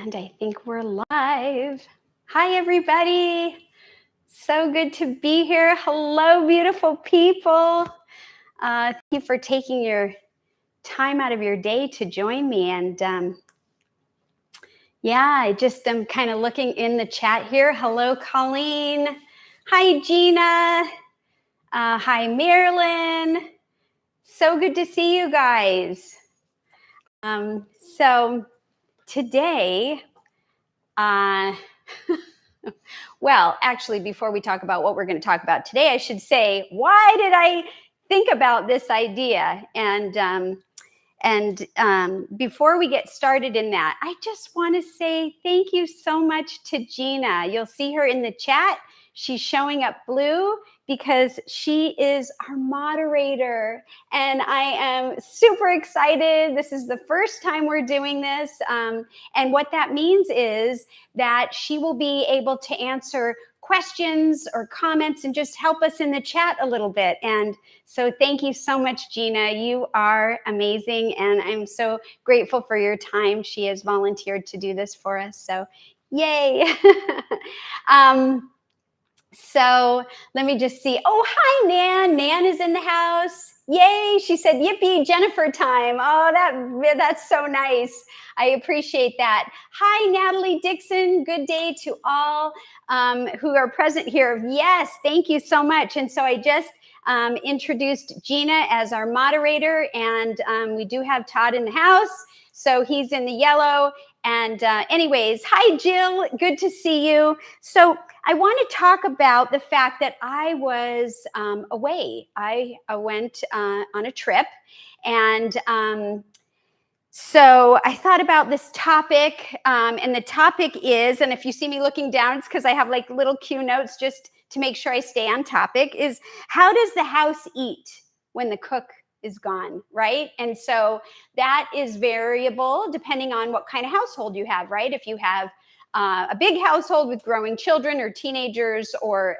And I think we're live. Hi, everybody. So good to be here. Hello, beautiful people. Thank you for taking your time out of your day to join me. And I just am kind of looking in the chat here. Hello, Colleen. Hi, Gina. Hi, Marilyn. So good to see you guys. So today, well, actually, before we talk about what we're going to talk about today, I should say, why did I think about this idea? And before we get started in that, I just want to say thank you so much to Gina. You'll see her in the chat. She's showing up blue because she is our moderator. And I am super excited. This is the first time we're doing this. And what that means is that she will be able to answer questions or comments and just help us in the chat a little bit. And so thank you so much, Gina. You are amazing. And I'm so grateful for your time. She has volunteered to do this for us. So yay. So let me just see. Oh, hi, Nan. Nan is in the house. Yay. She said, yippee, Jennifer time. Oh, that's so nice. I appreciate that. Hi, Natalie Dixon. Good day to all who are present here. Yes, thank you so much. And so I just introduced Gina as our moderator, and we do have Todd in the house. So he's in the yellow. And anyways, hi, Jill. Good to see you. So I want to talk about the fact that I was away. I went on a trip, and so I thought about this topic, and the topic is, and if you see me looking down, it's because I have like little cue notes just to make sure I stay on topic, is how does the house eat when the cook is gone, right? And so that is variable depending on what kind of household you have, right? If you have a big household with growing children or teenagers or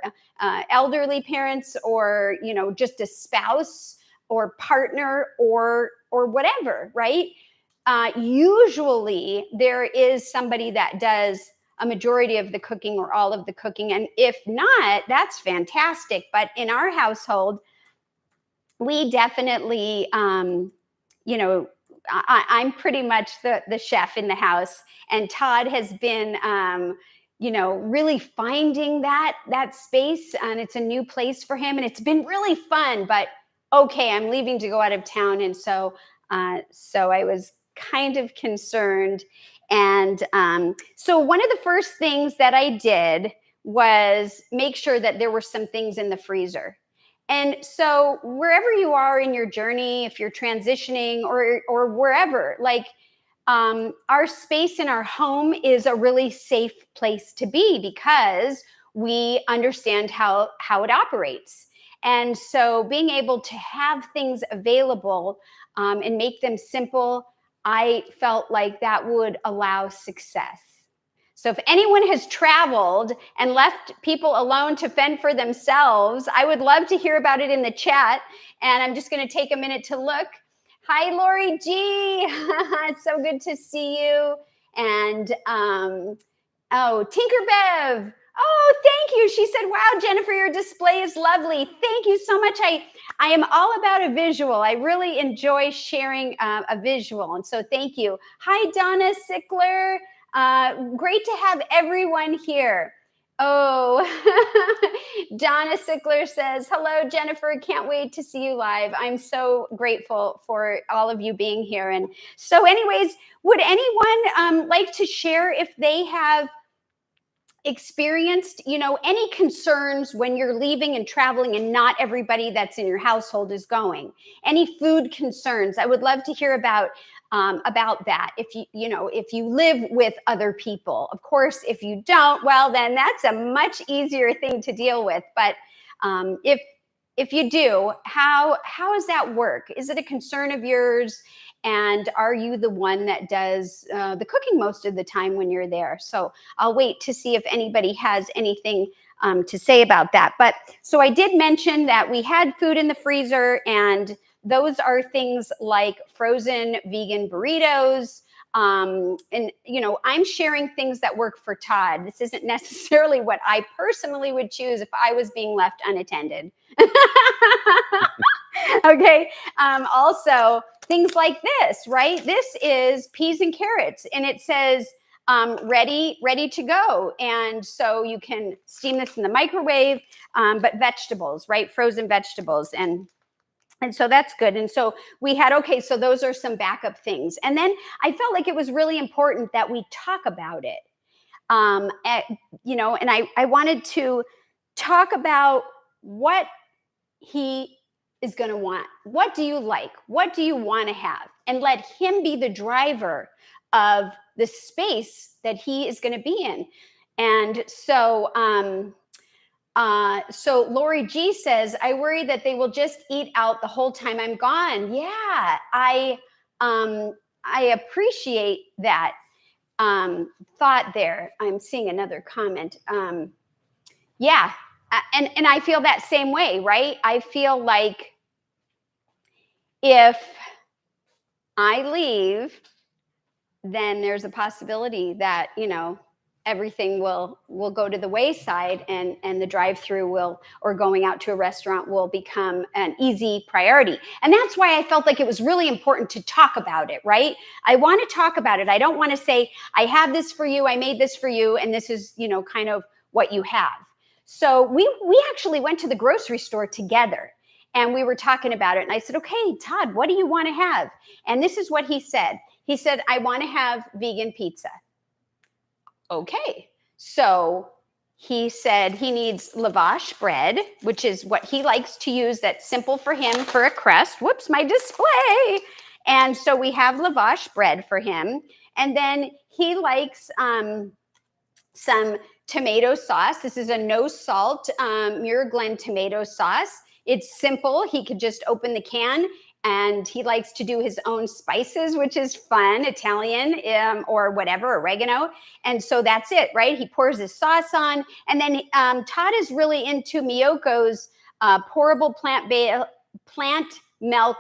elderly parents, or just a spouse or partner or whatever, right? Usually there is somebody that does a majority of the cooking or all of the cooking, and if not, that's fantastic. But in our household, we definitely, I'm pretty much the chef in the house, and Todd has been, really finding that space, and it's a new place for him, and it's been really fun. But okay, I'm leaving to go out of town, and so I was kind of concerned, and so one of the first things that I did was make sure that there were some things in the freezer. And so wherever you are in your journey, if you're transitioning or wherever, like our space in our home is a really safe place to be because we understand how it operates. And so being able to have things available and make them simple, I felt like that would allow success. So if anyone has traveled and left people alone to fend for themselves, I would love to hear about it in the chat. And I'm just going to take a minute to look. Hi, Lori G. It's so good to see you. And, Tinkerbev. Oh, thank you. She said, wow, Jennifer, your display is lovely. Thank you so much. I am all about a visual. I really enjoy sharing a visual. And so thank you. Hi, Donna Sickler. Great to have everyone here. Oh, Donna Sickler says, hello, Jennifer. Can't wait to see you live. I'm so grateful for all of you being here. And so anyways, would anyone like to share if they have experienced, any concerns when you're leaving and traveling and not everybody that's in your household is going? Any food concerns? I would love to hear about that. If you live with other people. Of course, if you don't, well, then that's a much easier thing to deal with. But if you do, how does that work? Is it a concern of yours? And are you the one that does the cooking most of the time when you're there? So I'll wait to see if anybody has anything to say about that. But so I did mention that we had food in the freezer, and those are things like frozen vegan burritos. And, I'm sharing things that work for Todd. This isn't necessarily what I personally would choose if I was being left unattended. Okay. Also, things like this, right? This is peas and carrots, and it says ready to go. And so you can steam this in the microwave, but vegetables, right? Frozen vegetables. And so that's good. And so we had, okay, so those are some backup things. And then I felt like it was really important that we talk about it. And I wanted to talk about what he is going to want. What do you like? What do you want to have? And let him be the driver of the space that he is going to be in. And so Lori G says, I worry that they will just eat out the whole time I'm gone. Yeah, I appreciate that thought there. I'm seeing another comment. Yeah, and I feel that same way, right? I feel like if I leave, then there's a possibility that, everything will go to the wayside, and the drive-through or going out to a restaurant will become an easy priority. And that's why I felt like it was really important to talk about it, right? I want to talk about it. I don't want to say, I have this for you, I made this for you, and this is, kind of what you have. So we actually went to the grocery store together, and we were talking about it. And I said, okay, Todd, what do you want to have? And this is what he said. He said, I want to have vegan pizza. Okay. So he said he needs lavash bread, which is what he likes to use. That's simple for him for a crust. Whoops, my display. And so we have lavash bread for him. And then he likes some tomato sauce. This is a no salt Muir Glen tomato sauce. It's simple. He could just open the can, and he likes to do his own spices, which is fun, Italian or whatever, oregano. And so that's it, right? He pours his sauce on. And then Todd is really into Miyoko's pourable plant milk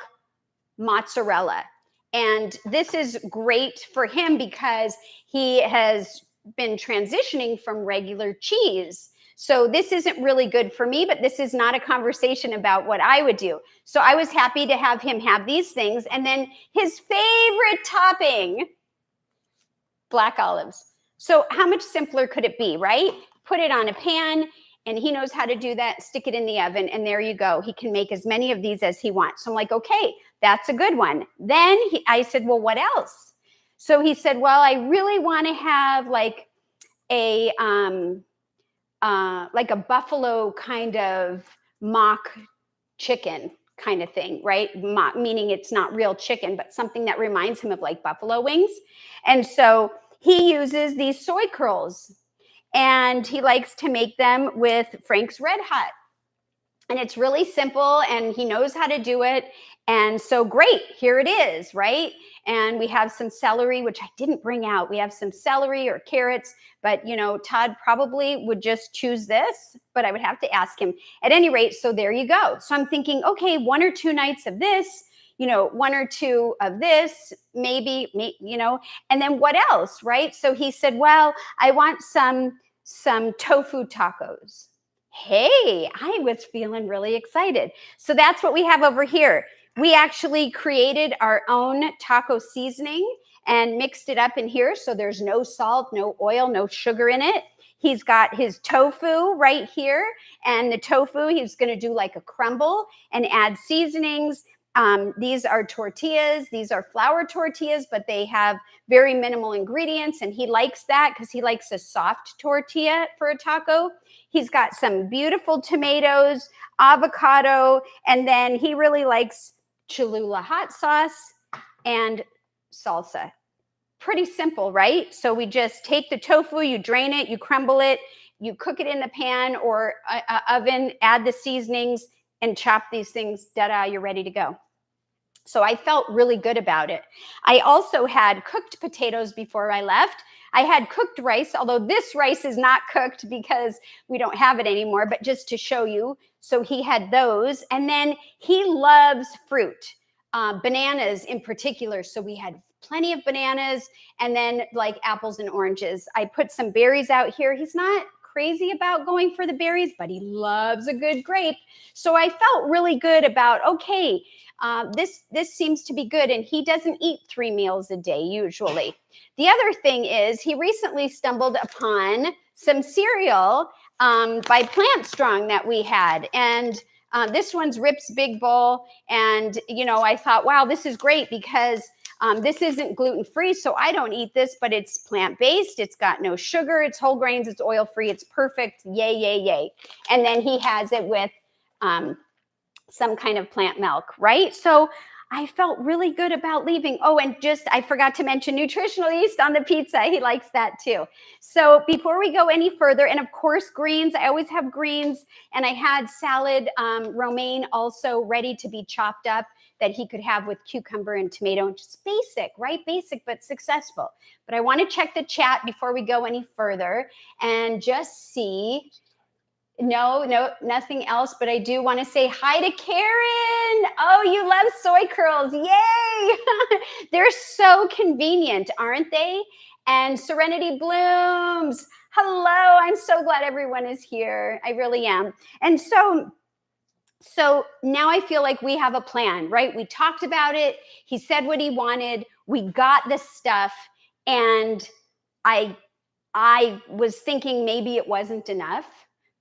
mozzarella. And this is great for him because he has been transitioning from regular cheese. So this isn't really good for me, but this is not a conversation about what I would do. So I was happy to have him have these things. And then his favorite topping, black olives. So how much simpler could it be, right? Put it on a pan, and he knows how to do that. Stick it in the oven, and there you go. He can make as many of these as he wants. So I'm like, okay, that's a good one. Then I said, well, what else? So he said, well, I really want to have like a buffalo kind of mock chicken kind of thing, right? Mock, meaning it's not real chicken, but something that reminds him of like buffalo wings. And so he uses these soy curls, and he likes to make them with Frank's Red Hot. And it's really simple, and he knows how to do it. And so great, here it is, right? And we have some celery, which I didn't bring out. We have some celery or carrots, but Todd probably would just choose this, but I would have to ask him. At any rate, so there you go. So I'm thinking, okay, 1 or 2 nights of this, 1 or 2 of this, maybe, and then what else, right? So he said, well, I want some tofu tacos. Hey, I was feeling really excited. So that's what we have over here. We actually created our own taco seasoning and mixed it up in here. So there's no salt, no oil, no sugar in it. He's got his tofu right here. And the tofu, he's going to do like a crumble and add seasonings. These are tortillas. These are flour tortillas, but they have very minimal ingredients. And he likes that because he likes a soft tortilla for a taco. He's got some beautiful tomatoes, avocado, and then he really likes Cholula hot sauce and salsa. Pretty simple, right? So we just take the tofu, you drain it, you crumble it, you cook it in the pan or oven, add the seasonings, and chop these things. Da-da, you're ready to go. So I felt really good about it. I also had cooked potatoes before I left. I had cooked rice, although this rice is not cooked because we don't have it anymore, but just to show you. So he had those. And then he loves fruit. bananas in particular. So we had plenty of bananas, and then like apples and oranges. I put some berries out here. He's not crazy about going for the berries, but he loves a good grape. So I felt really good about, okay, this seems to be good. And he doesn't eat 3 meals a day usually. The other thing is he recently stumbled upon some cereal by Plant Strong that we had. And this one's Rip's Big Bowl. And, you know, I thought, wow, this is great because this isn't gluten-free, so I don't eat this, but it's plant-based. It's got no sugar. It's whole grains. It's oil-free. It's perfect. Yay, yay, yay. And then he has it with some kind of plant milk, right? So I felt really good about leaving. Oh, and just, I forgot to mention nutritional yeast on the pizza. He likes that too. So before we go any further, and of course, greens, I always have greens, and I had salad romaine also ready to be chopped up that he could have with cucumber and tomato, and just basic, right? Basic, but successful. But I want to check the chat before we go any further and just see. No, nothing else, but I do want to say hi to Karen. Oh, you love soy curls. Yay. They're so convenient, aren't they? And Serenity Blooms. Hello. I'm so glad everyone is here. I really am. And so now I feel like we have a plan, right? We talked about it. He said what he wanted. We got the stuff. And I was thinking maybe it wasn't enough.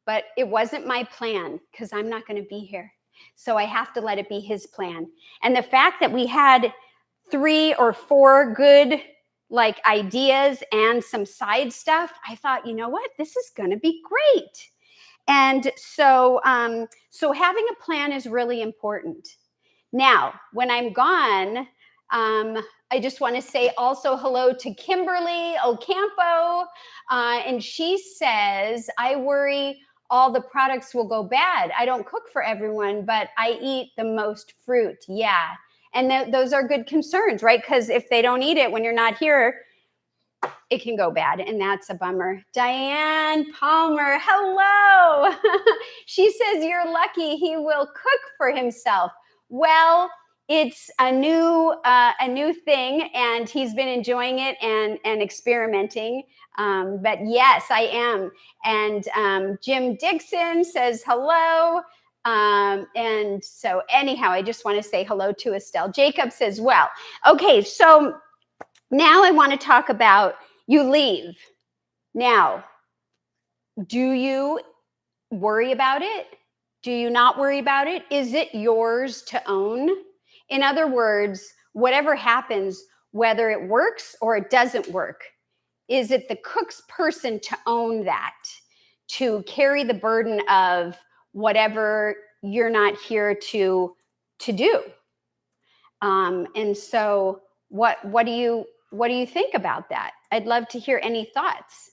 But it wasn't my plan because I'm not going to be here. So I have to let it be his plan. And the fact that we had 3 or 4 good like ideas and some side stuff, I thought, you know what, this is going to be great. And so having a plan is really important. Now, when I'm gone, I just want to say also hello to Kimberly Ocampo. And she says, I worry all the products will go bad. I don't cook for everyone, but I eat the most fruit. Yeah. And those are good concerns, right? Because if they don't eat it when you're not here, it can go bad. And that's a bummer. Diane Palmer, hello. She says, you're lucky he will cook for himself. Well, it's a new thing, and he's been enjoying it and experimenting. But yes, I am. And Jim Dixon says hello. And so anyhow, I just want to say hello to Estelle Jacobs as well. Okay, so now I want to talk about you leave. Now, do you worry about it? Do you not worry about it? Is it yours to own? In other words, whatever happens, whether it works or it doesn't work, is it the cook's person to own that, to carry the burden of whatever you're not here to do? And so what do you think about that? I'd love to hear any thoughts.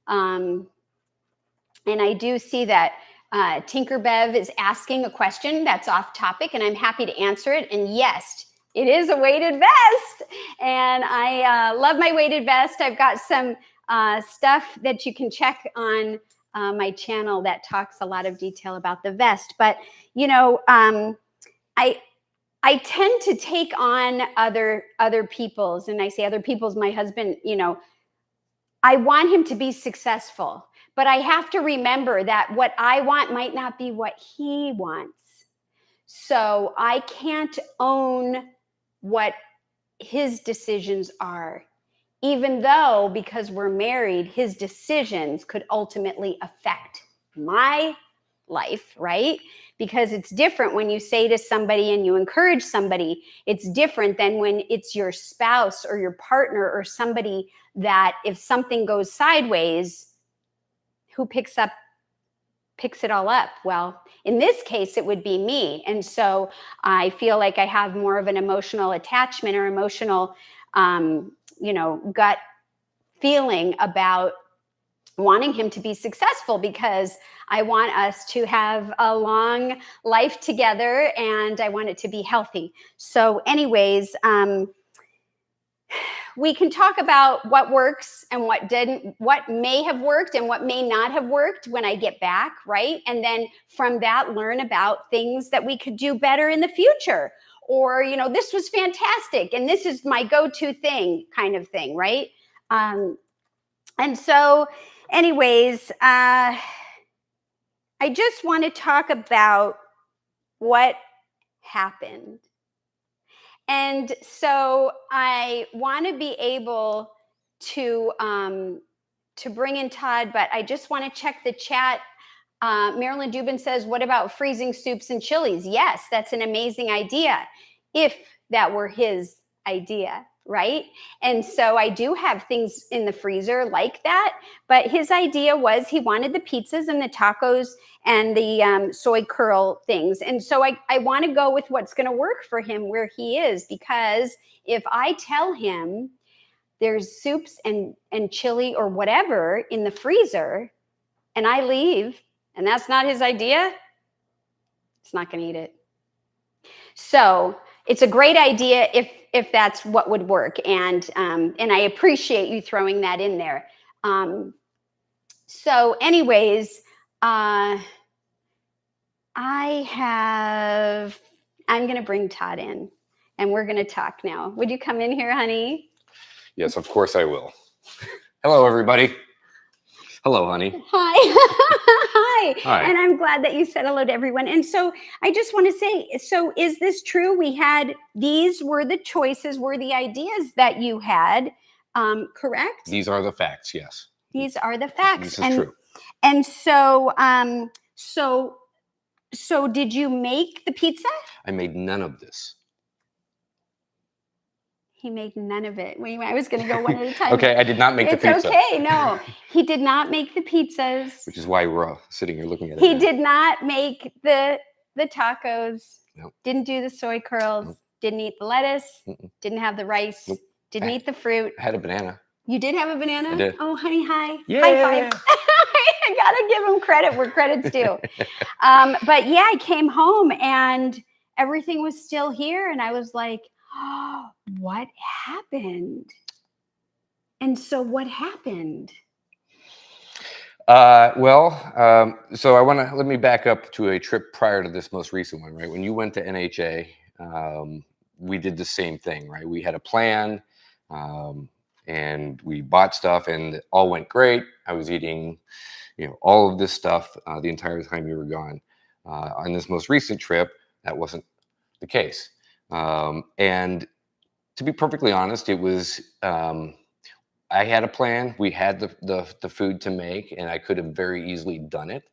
And I do see that Tinkerbev is asking a question that's off topic, and I'm happy to answer it. And yes, it is a weighted vest, and I love my weighted vest. I've got some stuff that you can check on my channel that talks a lot of detail about the vest. But you know, I tend to take on other people's, and I say other people's. My husband, you know, I want him to be successful. But I have to remember that what I want might not be what he wants. So I can't own what his decisions are, even though, because we're married, his decisions could ultimately affect my life, right? Because it's different when you say to somebody and you encourage somebody. It's different than when it's your spouse or your partner or somebody that if something goes sideways, who picks it all up? Well, in this case, it would be me. And so I feel like I have more of an emotional attachment or emotional, gut feeling about wanting him to be successful, because I want us to have a long life together and I want it to be healthy. So anyways, we can talk about what works and what didn't, what may have worked and what may not have worked when I get back, right? And then from that, learn about things that we could do better in the future. or, this was fantastic and this is my go-to thing kind of thing, right? And so anyways, I just want to talk about what happened. And so I want to be able to bring in Todd, but I just want to check the chat. Marilyn Dubin says, what about freezing soups and chilies? Yes, that's an amazing idea, if that were his idea, right? And so I do have things in the freezer like that, but his idea was he wanted the pizzas and the tacos and the soy curl things. And so I want to go with what's going to work for him where he is, because if I tell him there's soups and chili or whatever in the freezer and I leave and that's not his idea, it's not going to eat it. So it's a great idea if that's what would work. And I appreciate you throwing that in there. So anyways, I'm going to bring Todd in and we're going to talk now. Would you come in here, honey? Yes, of course I will. Hello, everybody. Hello, honey. Hi. Hi. And I'm glad that you said hello to everyone. And so I just want to say, so is this true? These were the choices, were the ideas that you had, correct? These are the facts, yes. These are the facts. This is true. And so, so did you make the pizza? I made none of this. He made none of it. I was going to go one at a time. Okay, I did not make the pizza. It's okay. No, he did not make the pizzas. Which is why we're sitting here looking at it. He did not make the tacos. Nope. Didn't do the soy curls. Nope. Didn't eat the lettuce. Mm-mm. Didn't have the rice. Nope. Didn't eat the fruit. I had a banana. You did have a banana? I did. Oh, honey, hi. Yeah. High five. I gotta give him credit where credit's due. But yeah, I came home and everything was still here. And I was like, oh, what happened? And so what happened? So let me back up to a trip prior to this most recent one, right? When you went to NHA, we did the same thing, right? We had a plan, and we bought stuff and it all went great. I was eating, all of this stuff the entire time you were gone. On this most recent trip, that wasn't the case. And to be perfectly honest, it was, I had a plan. We had the food to make, and I could have very easily done it.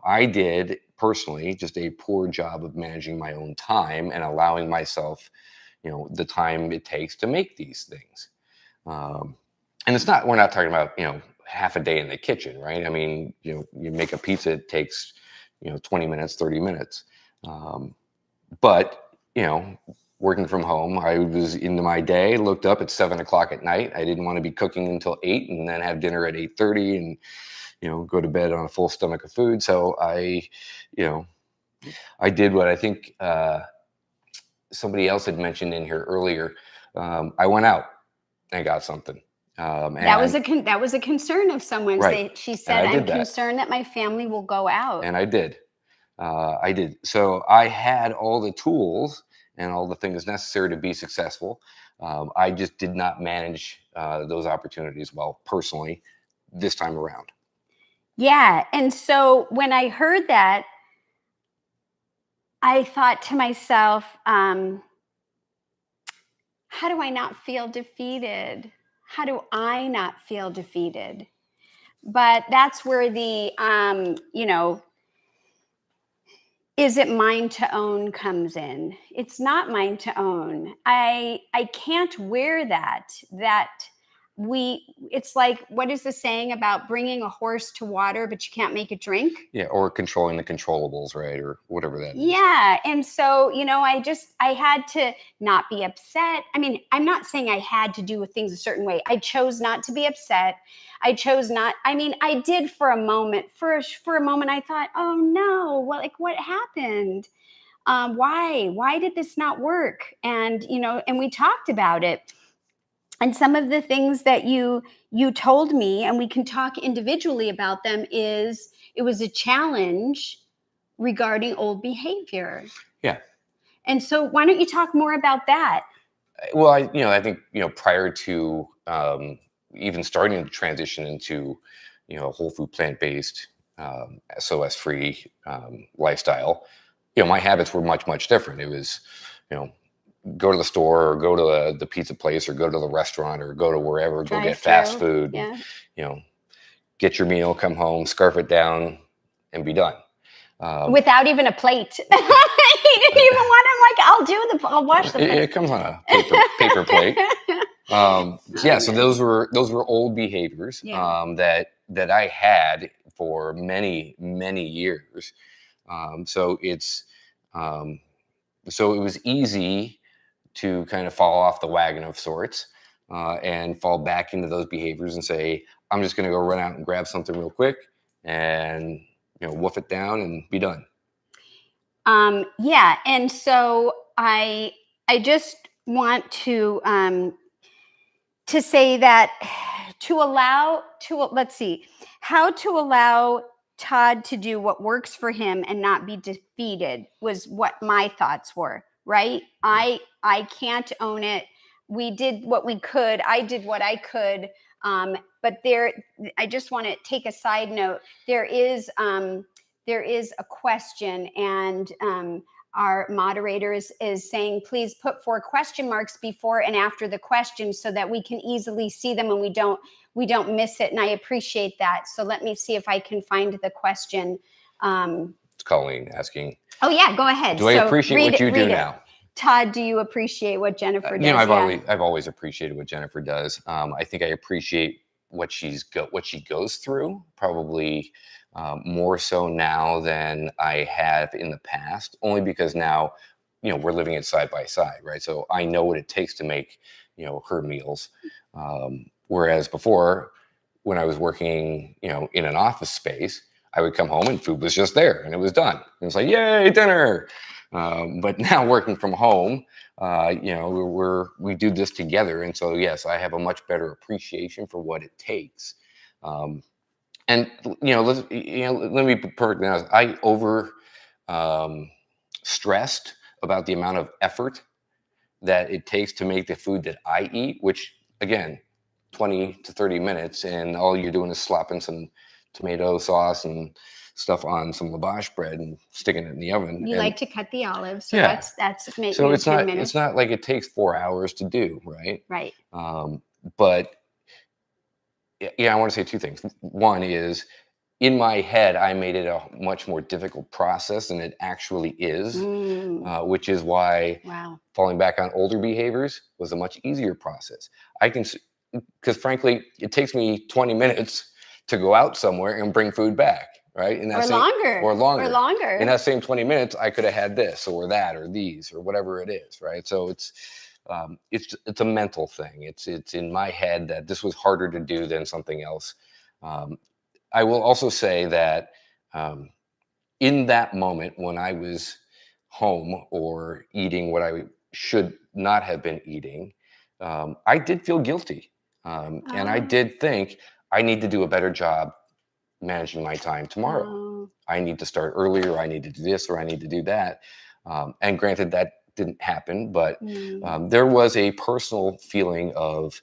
I did personally just a poor job of managing my own time and allowing myself, the time it takes to make these things. And we're not talking about, half a day in the kitchen, right? I mean, you make a pizza, it takes, 20 minutes, 30 minutes. But, working from home, I was into my day, looked up at 7 o'clock at night. I didn't want to be cooking until 8 and then have dinner at 8:30 and, go to bed on a full stomach of food. So I did what I think somebody else had mentioned in here earlier. I went out and got something. That was a concern of someone's. Right. She said, I'm concerned that my family will go out. And I did. So I had all the tools and all the things necessary to be successful. I just did not manage those opportunities well personally this time around. Yeah. And so when I heard that, I thought to myself, how do I not feel defeated? How do I not feel defeated? But that's where the, is it mine to own comes in. It's not mine to own. I can't wear that it's like, what is the saying about bringing a horse to water, but you can't make it drink? Yeah. Or controlling the controllables, right? Or whatever that is. Yeah. And so, I had to not be upset. I mean, I'm not saying I had to do things a certain way. I chose not to be upset. I did for a moment. For a moment, I thought, oh no, what happened? Why did this not work? And, and we talked about it. And some of the things that you told me, and we can talk individually about them, is it was a challenge regarding old behavior. Yeah. And so why don't you talk more about that? Well, I think, prior to even starting to transition into, whole food, plant-based, SOS-free lifestyle, my habits were much, much different. It was, you know, go to the store or go to the pizza place or go to the restaurant or go to wherever, go get Drive fast through. food, and, Yeah. you know, get your meal, come home, scarf it down, and be done. Without even a plate. He didn't even want him like, I'll wash the It plate. comes on a paper plate. Yeah, so those were old behaviors Yeah. that I had for many, many years. So um, so it was easy to kind of fall off the wagon of sorts, and fall back into those behaviors and say, I'm just going to go run out and grab something real quick and woof it down and be done. Yeah, and so I just want to say that let's see, how to allow Todd to do what works for him and not be defeated was what my thoughts were, right? I can't own it. We did what we could. I did what I could. But I just want to take a side note. There is a question, and our moderator is saying, please put 4 question marks before and after the question so that we can easily see them and we don't miss it. And I appreciate that. So let me see if I can find the question. It's Colleen asking. Oh yeah, go ahead. Do I appreciate what you do now? Todd, do you appreciate what Jennifer does? I've always appreciated what Jennifer does. I think I appreciate what she goes through, probably more so now than I have in the past. Only because now, we're living it side by side, right? So I know what it takes to make, her meals. Whereas before, when I was working, in an office space, I would come home and food was just there and it was done. It was like, yay, dinner. But now working from home, we do this together, and so yes, I have a much better appreciation for what it takes. And let me be perfectly honest. I stressed about the amount of effort that it takes to make the food that I eat, which again, 20 to 30 minutes, and all you're doing is slopping some tomato sauce and stuff on some lavash bread and sticking it in the oven. You like to cut the olives, so Yeah. that's maybe So 10 minutes. it's not like it takes 4 hours to do, right? Right. But yeah, I want to say 2 things. One is, in my head, I made it a much more difficult process than it actually is, which is why Wow. falling back on older behaviors was a much easier process. Because frankly, it takes me 20 minutes to go out somewhere and bring food back, right? Or longer. In that same 20 minutes, I could have had this or that or these or whatever it is, right? So it's a mental thing. It's in my head that this was harder to do than something else. I will also say that in that moment when I was home or eating what I should not have been eating, I did feel guilty. And I did think I need to do a better job managing my time tomorrow. I need to start earlier. I need to do this or I need to do that. And granted, that didn't happen, but there was a personal feeling of,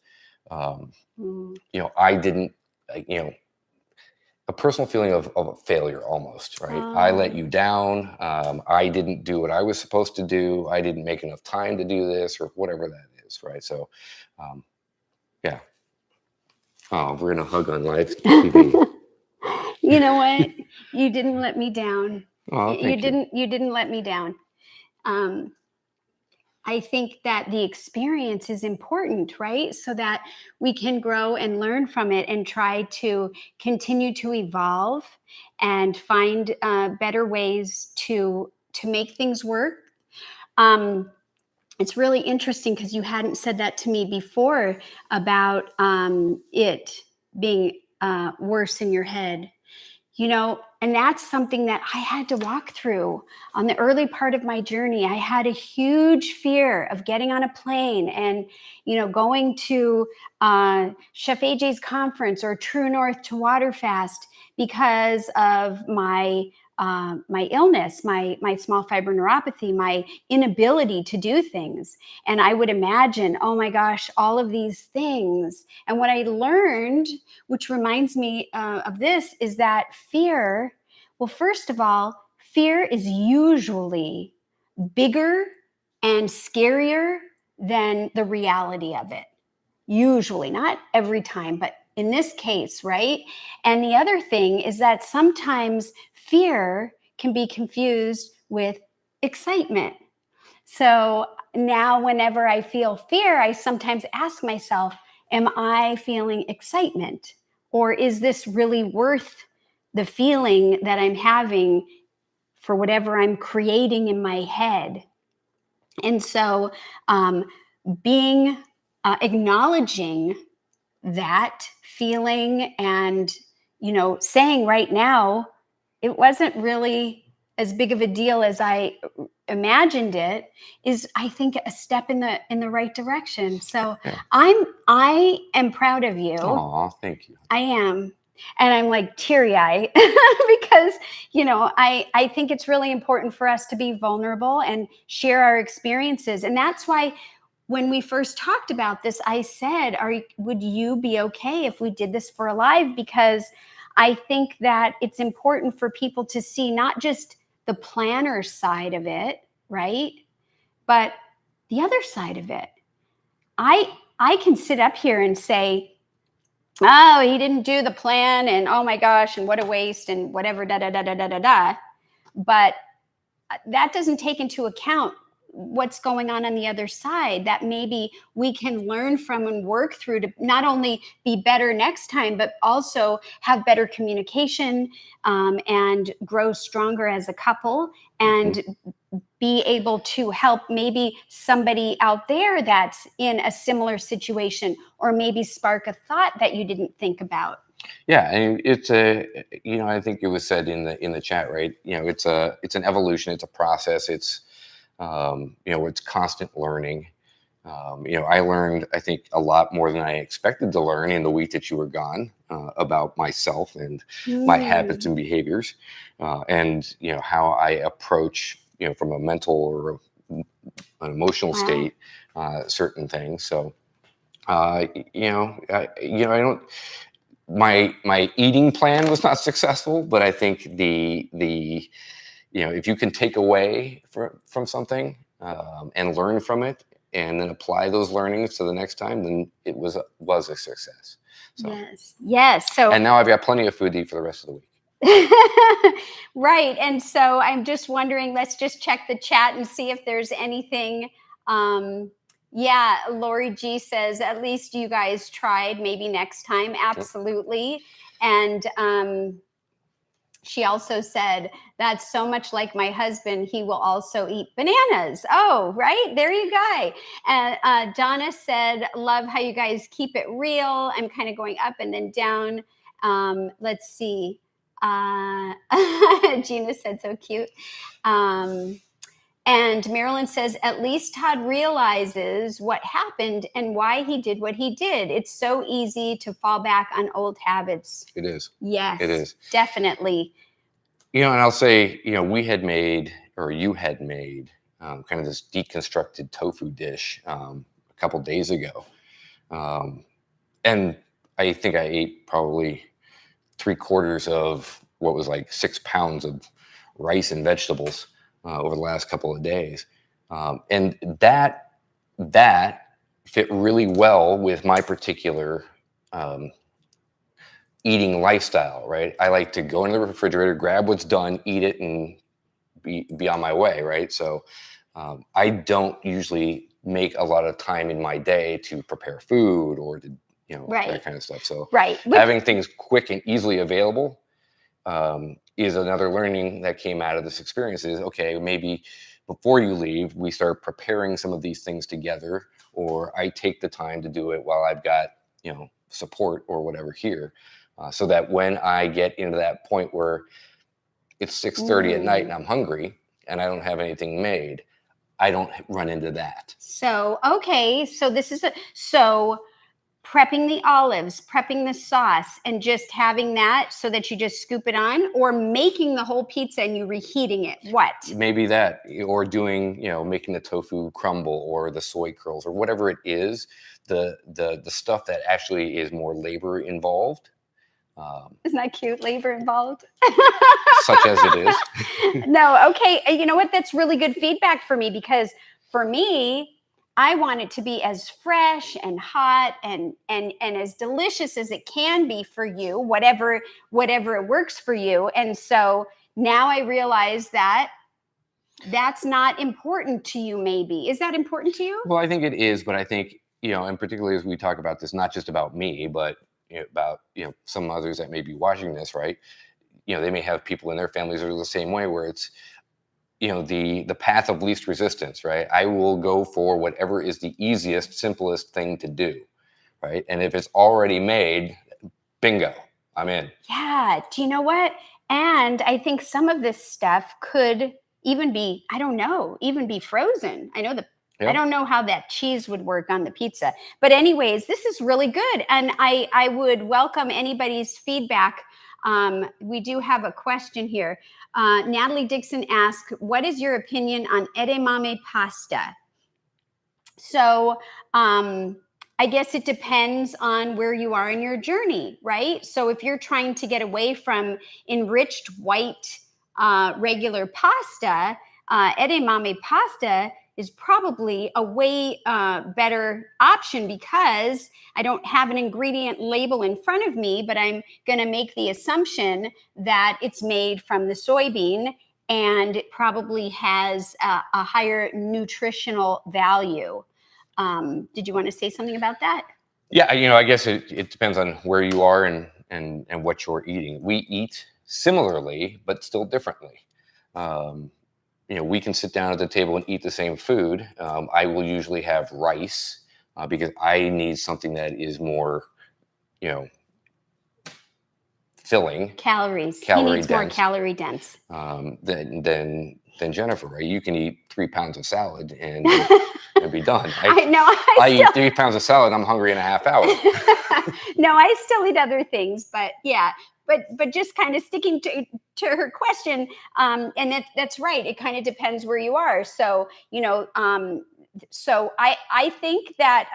I didn't, a personal feeling of a failure almost, right? I let you down. I didn't do what I was supposed to do. I didn't make enough time to do this or whatever that is, right? So, yeah. Oh, we're gonna hug on live TV. You know what? You didn't let me down. Oh, thank you. You didn't let me down. I think that the experience is important, right? So that we can grow and learn from it and try to continue to evolve and find better ways to make things work. It's really interesting because you hadn't said that to me before about it being worse in your head. And that's something that I had to walk through on the early part of my journey. I had a huge fear of getting on a plane and, going to Chef AJ's conference or True North to Water Fast because of my my illness, my small fiber neuropathy, my inability to do things. And I would imagine, oh my gosh, all of these things. And what I learned, which reminds me of this, is that fear, well, first of all, fear is usually bigger and scarier than the reality of it. Usually, not every time, but in this case, right? And the other thing is that sometimes fear can be confused with excitement. So now, whenever I feel fear, I sometimes ask myself, am I feeling excitement? Or is this really worth the feeling that I'm having for whatever I'm creating in my head? And so, being acknowledging that feeling and, saying right now, it wasn't really as big of a deal as I imagined it, is, I think, a step in the right direction. So Yeah. I am proud of you. Aw, thank you. I am. And I'm like teary-eyed because, I think it's really important for us to be vulnerable and share our experiences. And that's why when we first talked about this, I said, would you be okay if we did this for a live? Because I think that it's important for people to see not just the planner side of it, right? But the other side of it. I can sit up here and say, oh, he didn't do the plan, and oh my gosh, and what a waste, and whatever, da da da da da da da. But that doesn't take into account what's going on the other side that maybe we can learn from and work through to not only be better next time, but also have better communication, and grow stronger as a couple, and be able to help maybe somebody out there that's in a similar situation, or maybe spark a thought that you didn't think about. Yeah, and it's I think it was said in the chat, right? It's an evolution, it's a process, it's it's constant learning. I learned, I think, a lot more than I expected to learn in the week that you were gone, about myself and my habits and behaviors, and how I approach, from a mental or an emotional state, certain things. So, I don't. My eating plan was not successful, but I think the if you can take away from something, and learn from it, and then apply those learnings to the next time, then it was a success. So, Yes. So, and now I've got plenty of food to eat for the rest of the week. right. And so I'm just wondering, let's just check the chat and see if there's anything. Yeah, Lori G says, at least you guys tried, maybe next time. Absolutely. And she also said, that's so much like my husband. He will also eat bananas. Oh, right. There you go. And Donna said, love how you guys keep it real. I'm kind of going up and then down. Let's see. Gina said, so cute. And Marilyn says, at least Todd realizes what happened and why he did what he did. It's so easy to fall back on old habits. It is. Yes. It is. Definitely. And I'll say, we had made, or you had made, kind of this deconstructed tofu dish, a couple days ago. And I think I ate probably 3/4 of what was like 6 pounds of rice and vegetables, over the last couple of days. And that fit really well with my particular, eating lifestyle, right? I like to go into the refrigerator, grab what's done, eat it, and be on my way, right? So, I don't usually make a lot of time in my day to prepare food or to, that kind of stuff. So, having things quick and easily available, is another learning that came out of this experience. Is, okay, maybe before you leave, we start preparing some of these things together, or I take the time to do it while I've got, support or whatever here. So that when I get into that point where it's 6:30 at night and I'm hungry and I don't have anything made, I don't run into that. So, okay. So this is so prepping the olives, prepping the sauce, and just having that so that you just scoop it on, or making the whole pizza and you reheating it? What? Maybe that, or doing, making the tofu crumble or the soy curls or whatever it is, the stuff that actually is more labor involved. Isn't that cute? Labor involved. Such as it is. No, okay. You know what? That's really good feedback for me, because for me, I want it to be as fresh and hot and as delicious as it can be for you, whatever it works for you. And so now I realize that that's not important to you. Maybe. Is that important to you? Well, I think it is, but I think, and particularly as we talk about this, not just about me, but about some others that may be watching this, right? They may have people in their families that are the same way, where it's the path of least resistance, right? I will go for whatever is the easiest, simplest thing to do, right? And if it's already made, bingo, I'm in. Yeah. Do you know what? And I think some of this stuff could even be, I don't know, even be frozen. I don't know how that cheese would work on the pizza. But anyways, this is really good. And I would welcome anybody's feedback. We do have a question here. Natalie Dixon asks, what is your opinion on edamame pasta? So I guess it depends on where you are in your journey, right? So if you're trying to get away from enriched white regular pasta, edamame pasta is probably a way better option, because I don't have an ingredient label in front of me, but I'm going to make the assumption that it's made from the soybean, and it probably has a higher nutritional value. Did you want to say something about that? Yeah, I guess it depends on where you are and what you're eating. We eat similarly, but still differently. We can sit down at the table and eat the same food. I will usually have rice because I need something that is more, filling. Calories. He Calorie needs more dense. calorie dense. Than Jennifer, right? You can eat 3 pounds of salad and be done. I know. I eat 3 pounds of salad. I'm hungry in a half hour. No, I still eat other things, but yeah. But just kind of sticking to her question, and that's right. It kind of depends where you are. So so I think that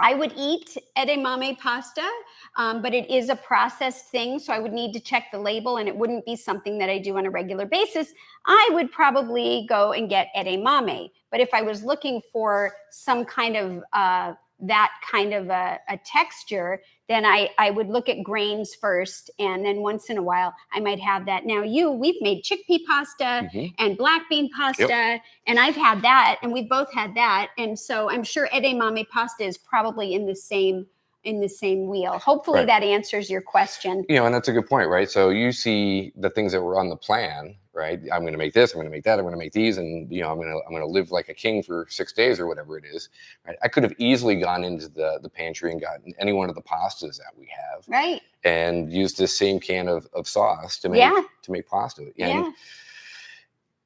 I would eat edamame pasta, but it is a processed thing, so I would need to check the label, and it wouldn't be something that I do on a regular basis. I would probably go and get edamame, but if I was looking for some kind of that kind of a texture, then I would look at grains first, and then once in a while I might have that. Now we've made chickpea pasta and black bean pasta, and I've had that, and we've both had that, and so I'm sure edamame pasta is probably in the same wheel. Hopefully that answers your question. And that's a good point, right? So you see the things that were on the plan, right? I'm going to make this, I'm going to make that, I'm going to make these, and I'm going to live like a king for 6 days or whatever it is, right? I could have easily gone into the pantry and gotten any one of the pastas that we have, right, and used the same can of sauce to make pasta. And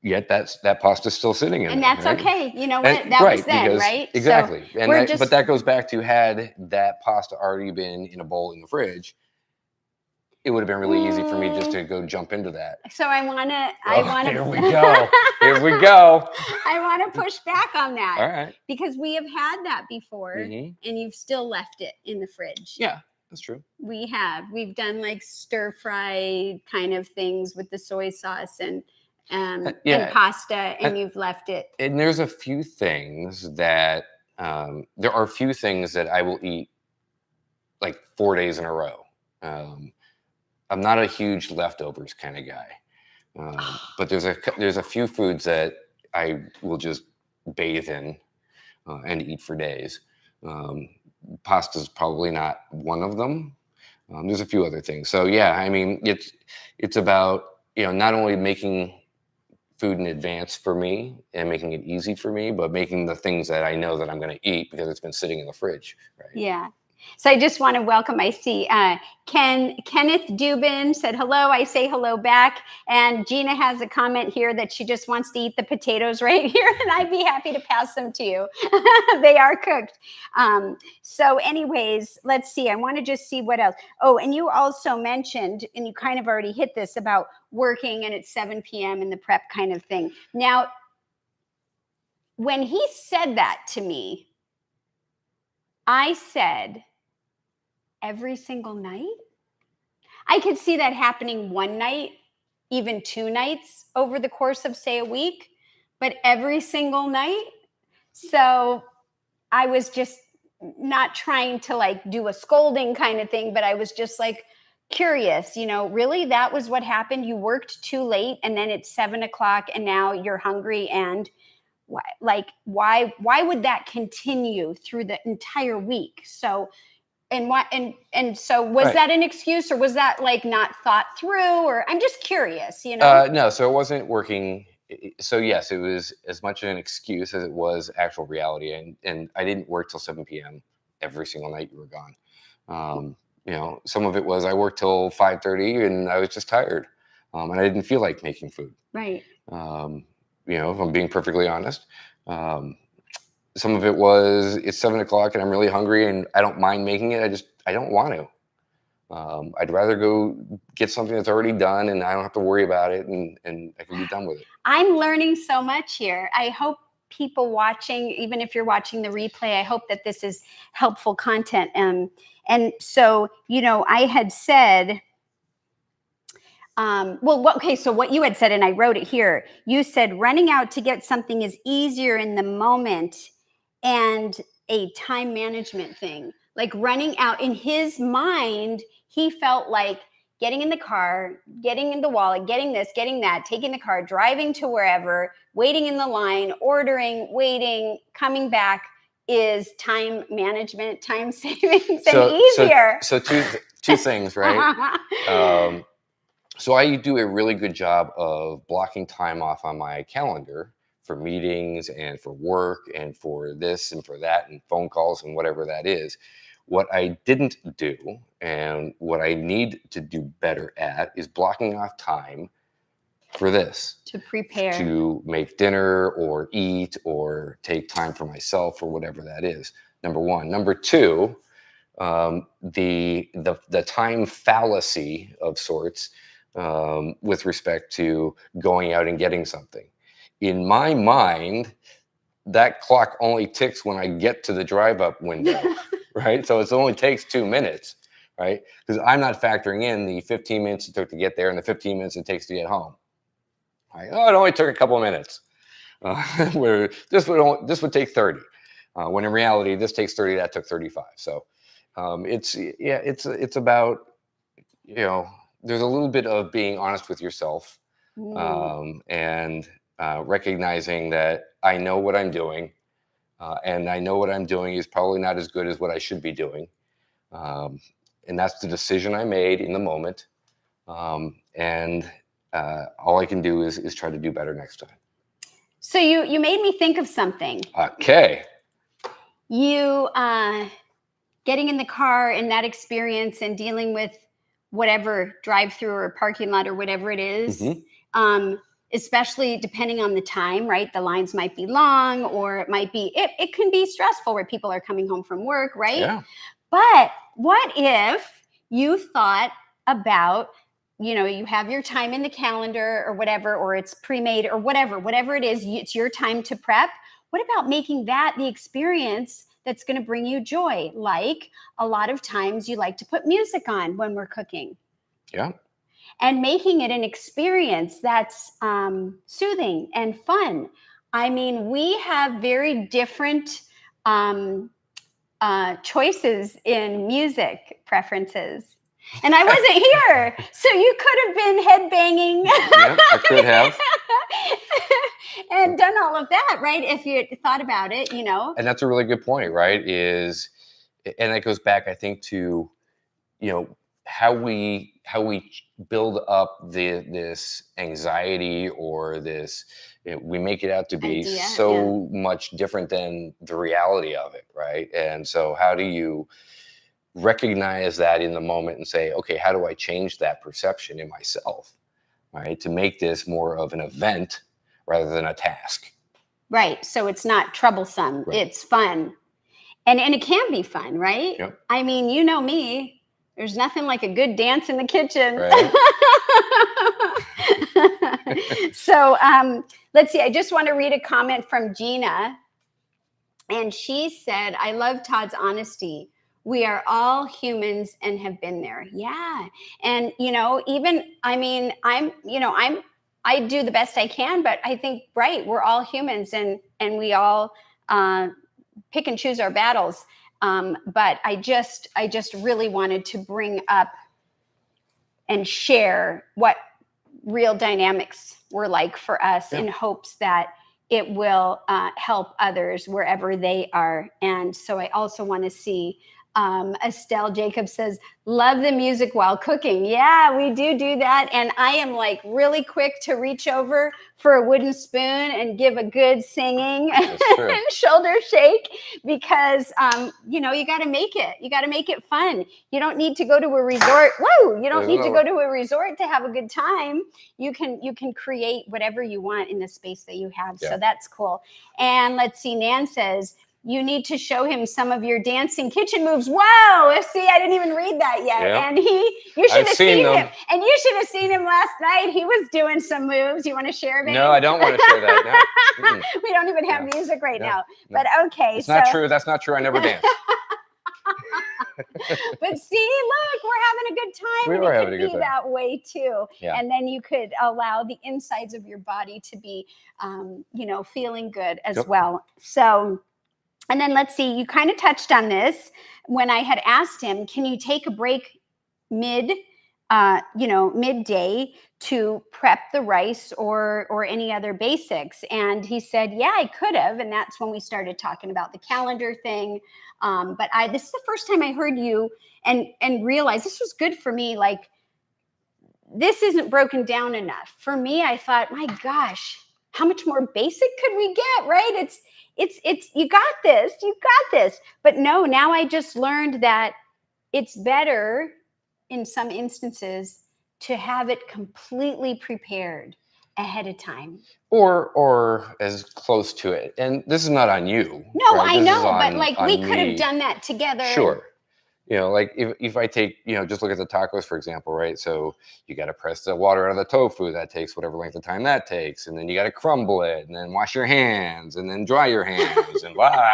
yet that pasta's still sitting in and there, that's right? okay. You know what? That was then, right? Exactly. So but that goes back to, had that pasta already been in a bowl in the fridge, it would have been really easy for me just to go jump into that. So I want to. Here we go. Here we go. I want to push back on that. All right. Because we have had that before, and you've still left it in the fridge. Yeah, that's true. We have. We've done like stir fry kind of things with the soy sauce and pasta, and you've left it. And there's a few things that there are few things that I will eat like 4 days in a row. I'm not a huge leftovers kind of guy, but there's a few foods that I will just bathe in and eat for days. Pasta's probably not one of them. There's a few other things. So yeah, I mean, it's about not only making food in advance for me and making it easy for me, but making the things that I know that I'm going to eat because it's been sitting in the fridge. Right? Yeah. So I just want to welcome, I see Kenneth Dubin said hello. I say hello back. And Gina has a comment here that she just wants to eat the potatoes right here, and I'd be happy to pass them to you. They are cooked. So anyways, let's see. I want to just see what else. Oh, and you also mentioned, and you kind of already hit this, about working and it's 7 p.m. and the prep kind of thing. Now, when he said that to me, I said, every single night? I could see that happening one night, even 2 nights over the course of, say, a week, but every single night? So I was just not trying to like do a scolding kind of thing, but I was just like curious, really, that was what happened? You worked too late and then it's 7 o'clock and now you're hungry, and why would that continue through the entire week? So so was Right. that an excuse, or was that like not thought through? Or I'm just curious, No, so it wasn't working. So yes, it was as much an excuse as it was actual reality. And I didn't work till 7 p.m. every single night you were gone. Some of it was I worked till 5:30 and I was just tired. And I didn't feel like making food. Right. If I'm being perfectly honest. Some of it was it's 7 o'clock and I'm really hungry and I don't mind making it. I don't want to. I'd rather go get something that's already done and I don't have to worry about it, and I can be done with it. I'm learning so much here. I hope people watching, even if you're watching the replay, I hope that this is helpful content. And so, I had said, okay, so what you had said, and I wrote it here, you said running out to get something is easier in the moment and a time management thing. Like running out, in his mind, he felt like getting in the car, getting in the wallet, getting this, getting that, taking the car, driving to wherever, waiting in the line, ordering, waiting, coming back is time management, time savings, and easier. So two things, right? So I do a really good job of blocking time off on my calendar for meetings and for work and for this and for that and phone calls and whatever that is. What I didn't do and what I need to do better at is blocking off time for this. To prepare. To make dinner or eat or take time for myself or whatever that is. Number one. Number two, the time fallacy of sorts with respect to going out and getting something. In my mind, that clock only ticks when I get to the drive-up window, right? So it only takes 2 minutes, right? Because I'm not factoring in the 15 minutes it took to get there and the 15 minutes it takes to get home. Right? Oh, it only took a couple of minutes. Where this would take 30, when in reality this takes 30, that took 35. So it's about, there's a little bit of being honest with yourself, and recognizing that I know what I'm doing, and I know what I'm doing is probably not as good as what I should be doing, and that's the decision I made in the moment, and all I can do is try to do better next time. So you made me think of something. Okay. You getting in the car and that experience and dealing with whatever drive-through or parking lot or whatever it is, especially depending on the time, right? The lines might be long, or it can be stressful where people are coming home from work, right? Yeah. But what if you thought about, you have your time in the calendar or whatever, or it's pre-made or whatever it is, it's your time to prep. What about making that the experience that's going to bring you joy? Like a lot of times you like to put music on when we're cooking. Yeah. And making it an experience that's soothing and fun. I mean, we have very different choices in music preferences. And I wasn't here, so you could have been headbanging. Yeah, I could have. And done all of that, right? If you thought about it, And that's a really good point, right? And that goes back, I think, to, how we build up this anxiety or this, we make it out to be much different than the reality of it, right? And so how do you recognize that in the moment and say, okay, how do I change that perception in myself, right? To make this more of an event rather than a task. Right. So it's not troublesome. Right. It's fun. And it can be fun, right? Yep. I mean, you know me. There's nothing like a good dance in the kitchen. Right. So let's see. I just want to read a comment from Gina. And she said, I love Todd's honesty. We are all humans and have been there. Yeah. And, even, I mean, I do the best I can, but I think, right, we're all humans and we all pick and choose our battles. But I just really wanted to bring up and share what real dynamics were like for us, in hopes that it will help others wherever they are. And so I also want to see Estelle Jacob says, love the music while cooking. Yeah, we do that. And I am like really quick to reach over for a wooden spoon and give a good singing and shoulder shake, because, you got to make it. You got to make it fun. You don't need to go to a resort. Whoa, you don't need to go to a resort to have a good time. You can create whatever you want in the space that you have. So that's cool. And let's see, Nan says, you need to show him some of your dancing kitchen moves. Whoa! See, I didn't even read that yet. Yep. And you should have seen him. them. And you should have seen him last night. He was doing some moves. You want to share, babe? No, I don't want to share that. No. We don't even have music right now. No. But okay. It's not true. That's not true. I never danced. But see, look, we're having a good time. We were having a good time. That way too. Yeah. And then you could allow the insides of your body to be, feeling good as well. So. And then let's see, you kind of touched on this when I had asked him, can you take a break midday to prep the rice or any other basics? And he said, yeah, I could have. And that's when we started talking about the calendar thing. But this is the first time I heard you and realized this was good for me. Like, this isn't broken down enough. For me, I thought, my gosh, how much more basic could we get, right? It's you got this. But no, now I just learned that it's better in some instances to have it completely prepared ahead of time. Or as close to it. And this is not on you. No, right? I know, but like we could have done that together. Sure. Like if I take, just look at the tacos, for example, right? So you got to press the water out of the tofu. That takes whatever length of time that takes. And then you got to crumble it and then wash your hands and then dry your hands and blah.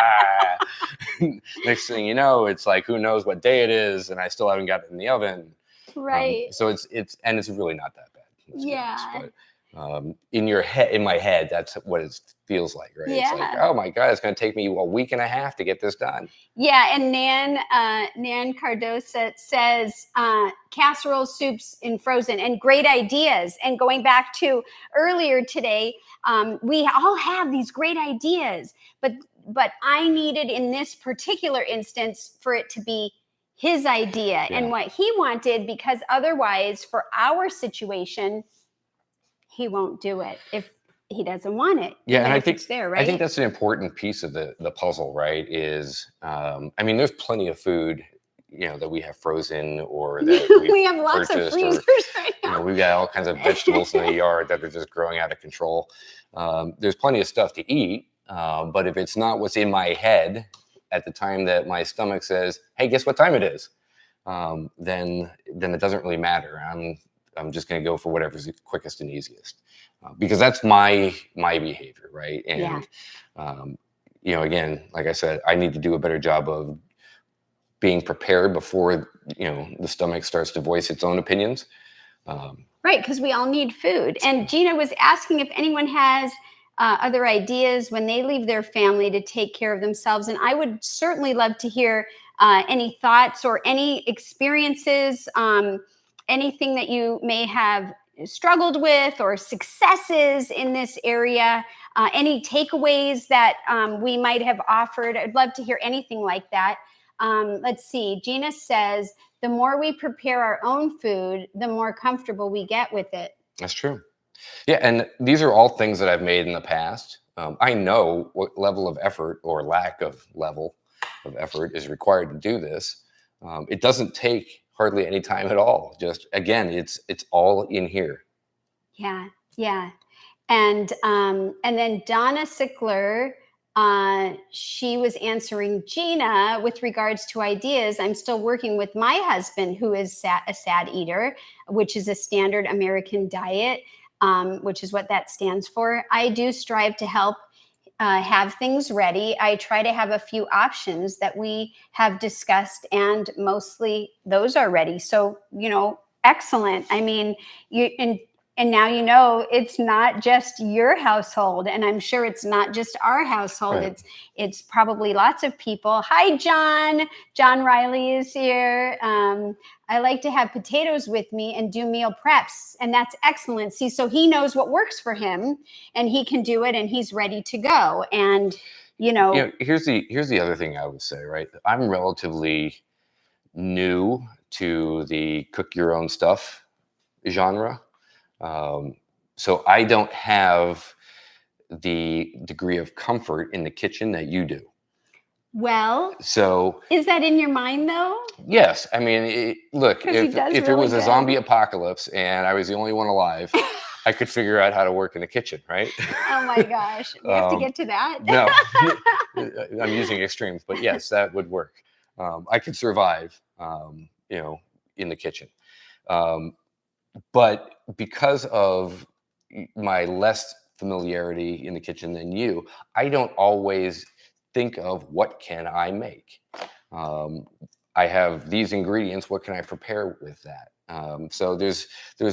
Next thing you know, it's like, who knows what day it is. And I still haven't got it in the oven. Right. So it's really not that bad. Yeah. But in my head, that's what it feels like, right? Yeah. It's like, oh my God, it's going to take me a week and a half to get this done. Yeah, and Nan Cardosa says casserole soups in frozen and great ideas. And going back to earlier today, we all have these great ideas, but I needed in this particular instance for it to be his idea and what he wanted, because otherwise, for our situation, he won't do it if he doesn't want it. Yeah, and I think it's there, right? I think that's an important piece of the puzzle, right? Is there's plenty of food, that we have frozen or that we have lots of freezers right now. We've got all kinds of vegetables in the yard that are just growing out of control. There's plenty of stuff to eat, but if it's not what's in my head at the time that my stomach says, "Hey, guess what time it is?" Then it doesn't really matter. I'm just going to go for whatever's the quickest and easiest, because that's my behavior, right? And again, like I said, I need to do a better job of being prepared before the stomach starts to voice its own opinions. Right, because we all need food. And Gina was asking if anyone has other ideas when they leave their family to take care of themselves, and I would certainly love to hear any thoughts or any experiences. Anything that you may have struggled with or successes in this area, any takeaways that we might have offered. I'd love to hear anything like that. Let's see. Gina says, the more we prepare our own food, the more comfortable we get with it. That's true. Yeah, and these are all things that I've made in the past. I know what level of effort or lack of level of effort is required to do this. It doesn't take hardly any time at all. Just again, it's all in here. Yeah, yeah. And then Donna Sickler, she was answering Gina with regards to ideas. I'm still working with my husband, who is a sad eater, which is a standard American diet, which is what that stands for. I do strive to help have things ready. I try to have a few options that we have discussed, and mostly those are ready. So, excellent. I mean, and now it's not just your household, and I'm sure it's not just our household. Right. It's probably lots of people. Hi, John. John Riley is here. I like to have potatoes with me and do meal preps, and that's excellent. See, so he knows what works for him, and he can do it, and he's ready to go. And here's the other thing I would say, right? I'm relatively new to the cook your own stuff genre. So I don't have the degree of comfort in the kitchen that you do. Well, so is that in your mind though? Yes. I mean, look, if it was a zombie apocalypse and I was the only one alive, I could figure out how to work in the kitchen, right? Oh my gosh. We have to get to that. No, I'm using extremes, but yes, that would work. I could survive, in the kitchen. But because of my less familiarity in the kitchen than you, I don't always think of what can I make. I have these ingredients. What can I prepare with that? So there's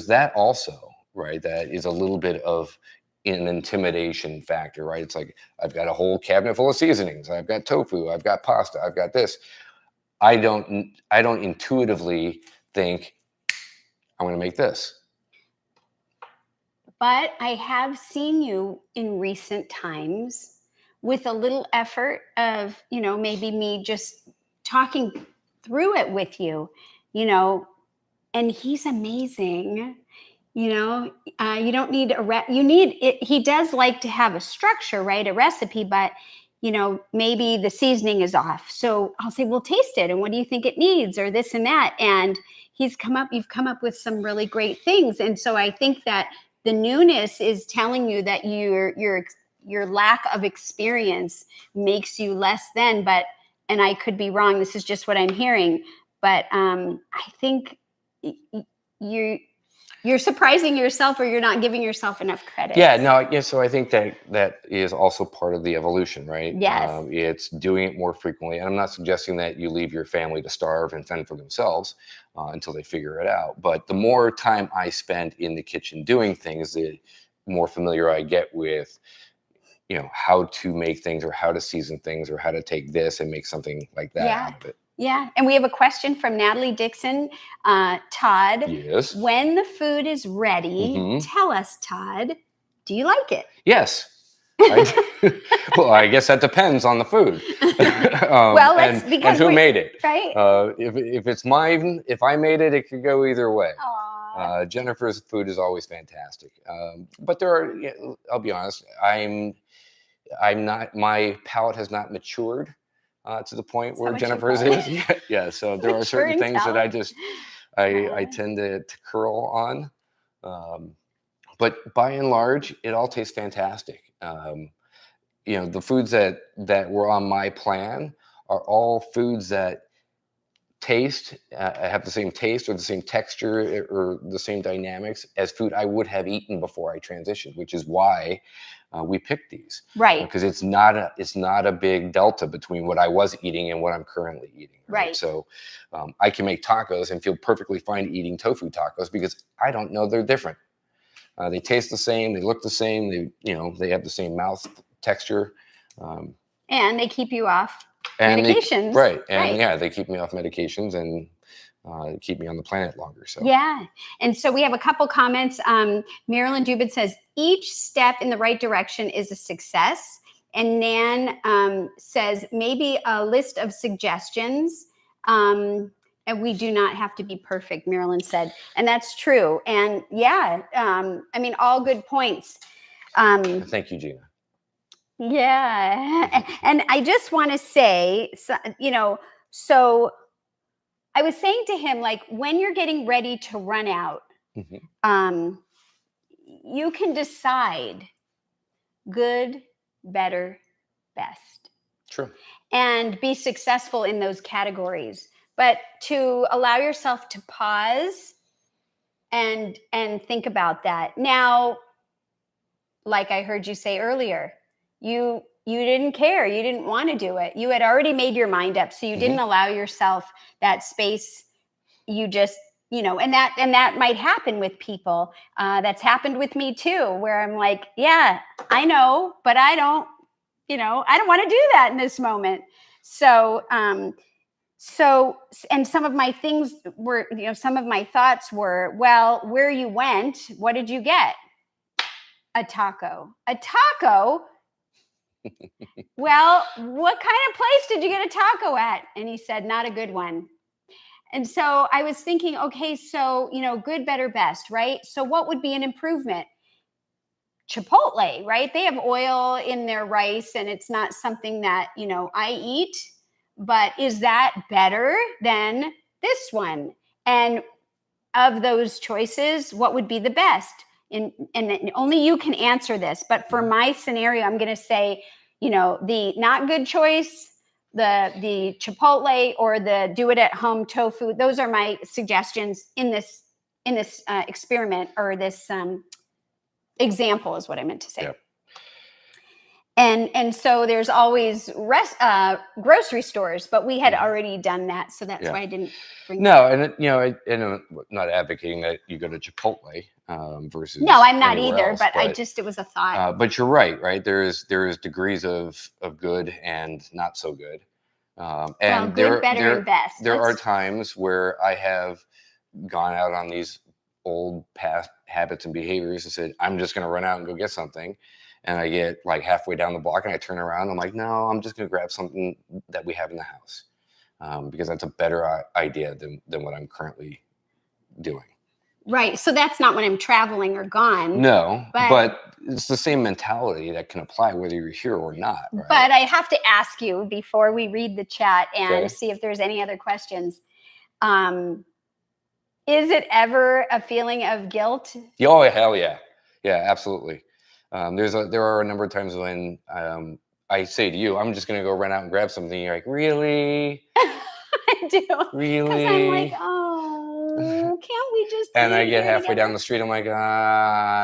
that also, right? That is a little bit of an intimidation factor, right? It's like I've got a whole cabinet full of seasonings. I've got tofu. I've got pasta. I've got this. I don't intuitively think I'm going to make this. But I have seen you in recent times with a little effort of, maybe me just talking through it with you, and he's amazing. You don't need you need it. He does like to have a structure, right? A recipe, but maybe the seasoning is off. So I'll say, well, taste it. And what do you think it needs, or this and that? And you've come up with some really great things. And so I think that the newness is telling you that your lack of experience makes you less than, and I could be wrong. This is just what I'm hearing. But I think you're surprising yourself, or you're not giving yourself enough credit. Yeah, no, yeah. So I think that is also part of the evolution, right? Yes. It's doing it more frequently. And I'm not suggesting that you leave your family to starve and fend for themselves until they figure it out. But the more time I spend in the kitchen doing things, the more familiar I get with, how to make things, or how to season things, or how to take this and make something like that out of it. Yeah. And we have a question from Natalie Dixon. Todd, yes. When the food is ready, tell us, Todd, do you like it? Yes. Well, I guess that depends on the food. And who made it. Right. If it's mine, if I made it, it could go either way. Jennifer's food is always fantastic. But there are, I'll be honest, I'm not, my palate has not matured to the point where Jennifer's is. Yeah. So there are certain things that I tend to curl on. But by and large, it all tastes fantastic. The foods that were on my plan are all foods that have the same taste, or the same texture, or the same dynamics as food I would have eaten before I transitioned, which is why we picked these. Right. Because it's not a big delta between what I was eating and what I'm currently eating. Right. So I can make tacos and feel perfectly fine eating tofu tacos because I don't know they're different. They taste the same. They look the same. They have the same mouth texture. And they keep you off medications. They keep me off medications and keep me on the planet longer. So yeah. And so we have a couple comments. Marilyn Dubin says, each step in the right direction is a success. And Nan says, maybe a list of suggestions. And we do not have to be perfect, Marilyn said. And that's true. And all good points. Thank you, Gina. Yeah. And I just want to say, so I was saying to him, like, when you're getting ready to run out, Mhm. you can decide good, better, best, True. and be successful in those categories. But to allow yourself to pause and think about that. Now, like I heard you say earlier, you didn't care, you didn't want to do it, you had already made your mind up, so you didn't Mhm. allow yourself that space. You just, and that might happen with people. That's happened with me too, where I'm like, yeah, I know, but I don't want to do that in this moment. So and some of my things were, some of my thoughts were, well, where you went, what did you get? A taco. Well, what kind of place did you get a taco at? And he said, not a good one. And so I was thinking, okay, so, good, better, best, right? So what would be an improvement? Chipotle, right? They have oil in their rice and it's not something that, I eat, but is that better than this one? And of those choices, what would be the best? And only you can answer this, but for Mhm. my scenario, I'm going to say, the not good choice, the Chipotle, or the do it at home tofu. Those are my suggestions in this experiment, or this example is what I meant to say. Yeah. And so there's always grocery stores, but we had Mhm. already done that, so that's Yeah. why I didn't bring that No, up. and not advocating that you go to Chipotle No, versus I'm not anywhere either, else, but it was a thought. but you're right, right? There is degrees of good and not so good, Well, and good, there better, and there best. there are times where I have gone out on these old past habits and behaviors and said, I'm just going to run out and go get something. And I get like halfway down the block and I turn around. I'm like, no, I'm just going to grab something that we have in the house, because that's a better idea than what I'm currently doing. Right. So that's not when I'm traveling or gone, No, but but it's the same mentality that can apply whether you're here or not, right? but I have to ask you before we read the chat and Okay. see if there's any other questions. Um, is it ever a feeling of guilt? Oh, hell yeah. Yeah, absolutely. There are a number of times when I say to you, I'm just going to go run out and grab something. You're like, really? I do, because I'm like, Really? oh, can't we just And I eat get here halfway down together? the street. I'm like,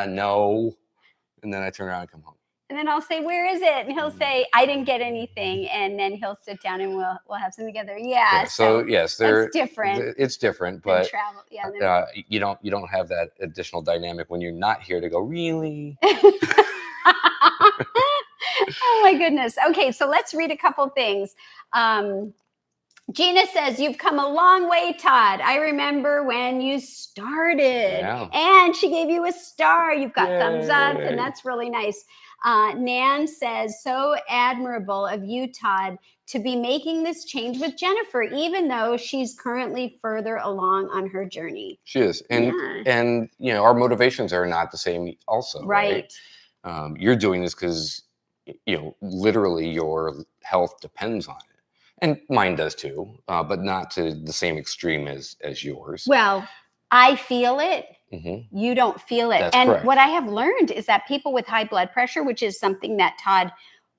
no. And then I turn around and come home. And then I'll say, "Where is it?" And he'll Mm. say, "I didn't get anything." And then he'll sit down and we'll have some together. Yeah, Yeah. So so yes, that's different it's different, than but travel. Yeah, then you don't have that additional dynamic when you're not here to go, really? oh my goodness. Okay, so let's read a couple things. Um, Gina says, you've come a long way, Todd. I remember when you started. Yeah. And she gave you a star. You've got thumbs up, and Yay. that's really nice. Nan says, so admirable of you, Todd, to be making this change with Jennifer, even though she's currently further along on her journey. She is. Yeah, And our motivations are not the same also, right? right. You're doing this because literally your health depends on it, and mine does too, but not to the same extreme as yours. Well, I feel it. Hmm. You don't feel it. That's And what correct. I have learned is that people with high blood pressure, which is something that Todd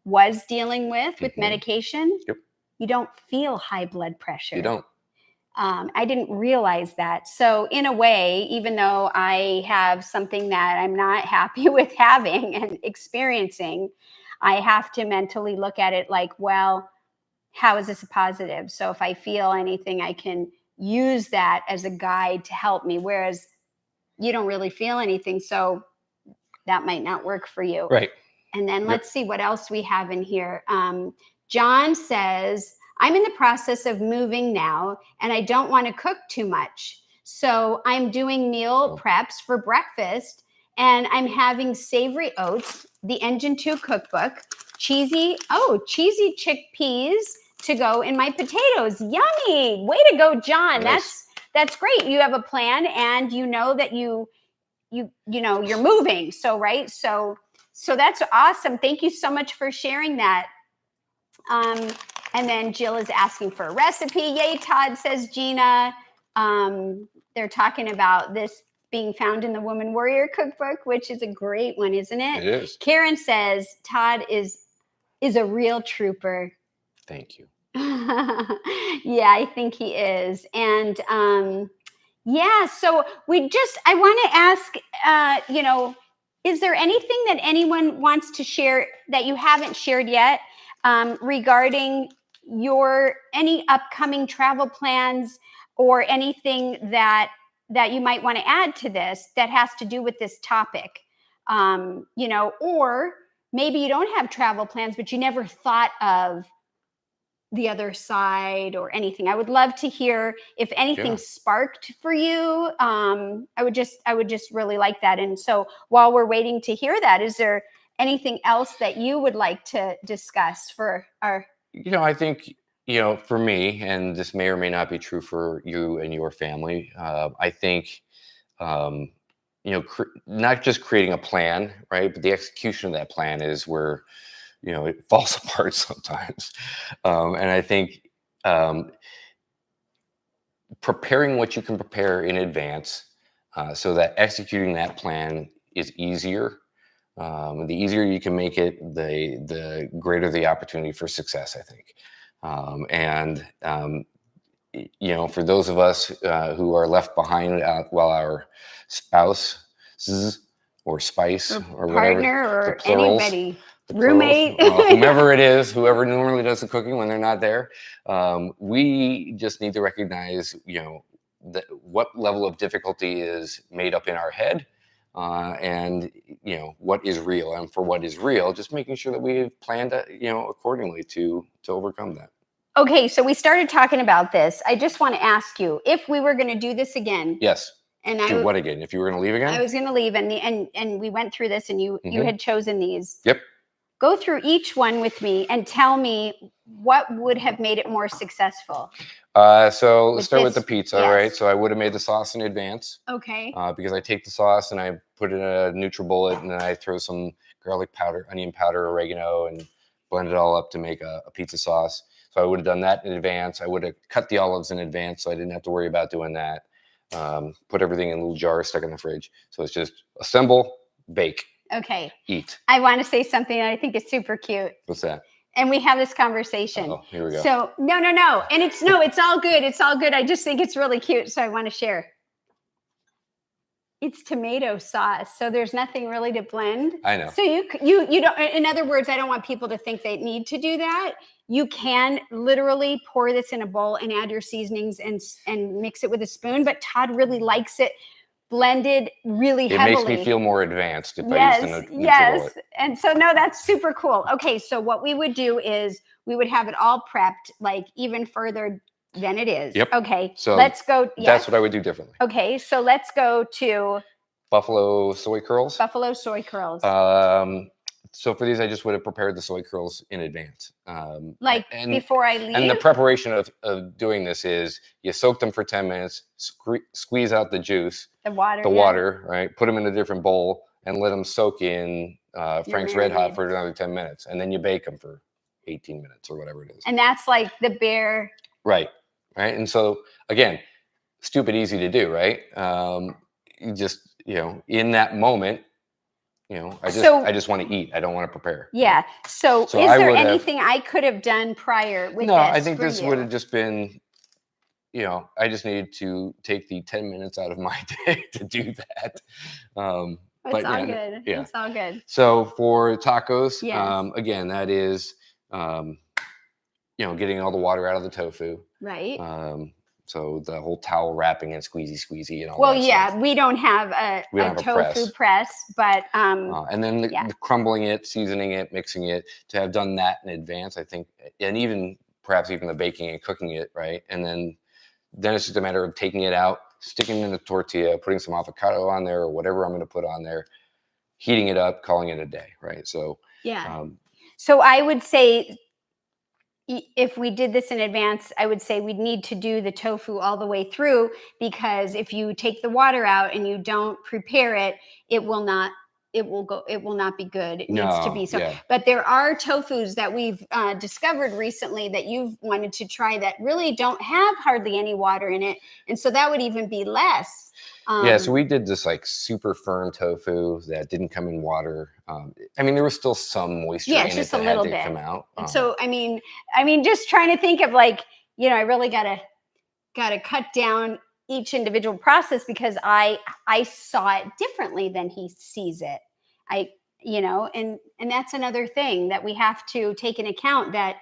was dealing with Hmm. medication, Yep. you don't feel high blood You pressure. don't. I didn't realize that. So, in a way, even though I have something that I'm not happy with having and experiencing, I have to mentally look at it like, well, how is this a positive? So, if I feel anything, I can use that as a guide to help me. Whereas you don't really feel anything. So, that might not work for you. Right. And then Yep. let's see what else we have in here. John says, I'm in the process of moving now, and I don't want to cook too much. So I'm doing meal preps for breakfast, and I'm having savory oats, the Engine 2 cookbook, cheesy chickpeas to go in my potatoes. Yummy. Way to go, John. Nice. That's great. You have a plan, and you know that you're moving. So right. So that's awesome. Thank you so much for sharing that. And then Jill is asking for a recipe. Yay, Todd, says Gina. They're talking about this being found in the Woman Warrior Cookbook, which is a great one, isn't it? It is. Karen says Todd is a real trooper. Thank you. Yeah, I think he is. And yeah, so I want to ask, is there anything that anyone wants to share that you haven't shared yet regarding any upcoming travel plans or anything that you might want to add to this that has to do with this topic? Or maybe you don't have travel plans, but you never thought of the other side or anything. I would love to hear if anything sparked for you. I would just really like that. And so while we're waiting to hear that, is there anything else that you would like to discuss for our? I think, for me, and this may or may not be true for you and your family, I think, not just creating a plan, right? But the execution of that plan is where, it falls apart sometimes. And I think preparing what you can prepare in advance so that executing that plan is easier. The easier you can make it, the greater the opportunity for success, I think. For those of us who are left behind while our spouses or spice or partner whatever, or anybody, roommate, whomever it is, whoever normally does the cooking when they're not there, we just need to recognize, what level of difficulty is made up in our head, and what is real. And for what is real, just making sure that we've planned, accordingly to overcome that. Okay, so we started talking about this. I just want to ask you, if we were going to do this again. Yes. And do what again? If you were going to leave again? I was going to leave, and we went through this, and you had chosen these. Yep. Go through each one with me and tell me what would have made it more successful. So let's start with the pizza, right? So I would have made the sauce in advance. Okay. Because I take the sauce and I put it in a NutriBullet, and then I throw some garlic powder, onion powder, oregano, and blend it all up to make a pizza sauce. So I would have done that in advance. I would have cut the olives in advance, so I didn't have to worry about doing that. Put everything in a little jar, stuck in the fridge. So it's just assemble, bake. Okay. Eat. I want to say something that I think is super cute. What's that? And we have this conversation. Oh, here we go. So no. And it's all good. It's all good. I just think it's really cute. So I want to share. It's tomato sauce. So there's nothing really to blend. I know. So you don't, in other words, I don't want people to think they need to do that. You can literally pour this in a bowl and add your seasonings and mix it with a spoon. But Todd really likes it blended really heavily. It makes me feel more advanced if I use the NutriBullet. Yes. And so, no, that's super cool. Okay, so what we would do is we would have it all prepped, like even further than it is. Yep. Okay, so let's go. Yes. That's what I would do differently. Okay, so let's go to buffalo soy curls. Buffalo soy curls. So for these, I just would have prepared the soy curls in advance. Before I leave? And the preparation of doing this is you soak them for 10 minutes, squeeze out the juice. The water. Water, right? Put them in a different bowl and let them soak in Frank's Red Hot for another 10 minutes. And then you bake them for 18 minutes or whatever it is. And that's like the bare. Right. And so, again, stupid easy to do, right? You just, in that moment, I just want to eat. I don't want to prepare. Yeah. So is there anything I could have done prior with this? No, I think this would have just been, I just needed to take the 10 minutes out of my day to do that. It's all good. Yeah. It's all good. So for tacos, yes. Again, that is, getting all the water out of the tofu. Right. So the whole towel wrapping and squeezy and all that. Well, yeah, stuff. We don't have a tofu press, but and then the crumbling it, seasoning it, mixing it, to have done that in advance, I think, and even perhaps even the baking and cooking it, right? And then it's just a matter of taking it out, sticking it in a tortilla, putting some avocado on there or whatever I'm going to put on there, heating it up, calling it a day, right? So yeah. So I would say, if we did this in advance, I would say we'd need to do the tofu all the way through, because if you take the water out and you don't prepare it, it will not it will not be good. It needs to be No, so. yeah. But there are tofus that we've discovered recently that you've wanted to try that really don't have hardly any water in it, and so that would even be less. Yeah, so we did this like super firm tofu that didn't come in water. I mean, there was still some moisture Yeah, in it's it just a that had little to bit. come out. So I mean, just trying to think of like, I really gotta cut down each individual process because I saw it differently than he sees it. I and that's another thing that we have to take in account, that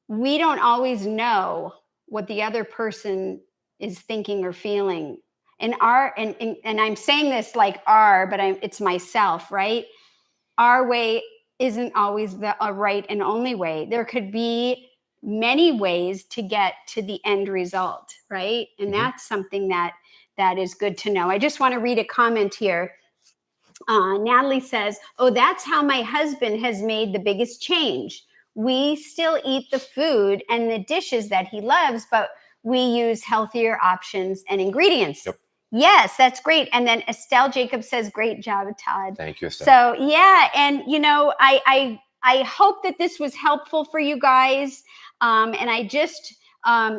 we don't always know what the other person is thinking or feeling. And I'm saying this like but it's myself, right? Our way isn't always the right and only way. There could be many ways to get to the end result, right? And that's something that is good to know. I just want to read a comment here. Natalie says, "Oh, that's how my husband has made the biggest change. We still eat the food and the dishes that he loves, but we use healthier options and ingredients." Yep. Yes, that's great. And then Estelle Jacob says, "Great job, Todd." Thank you, Estelle. So yeah, and I hope that this was helpful for you guys. And I just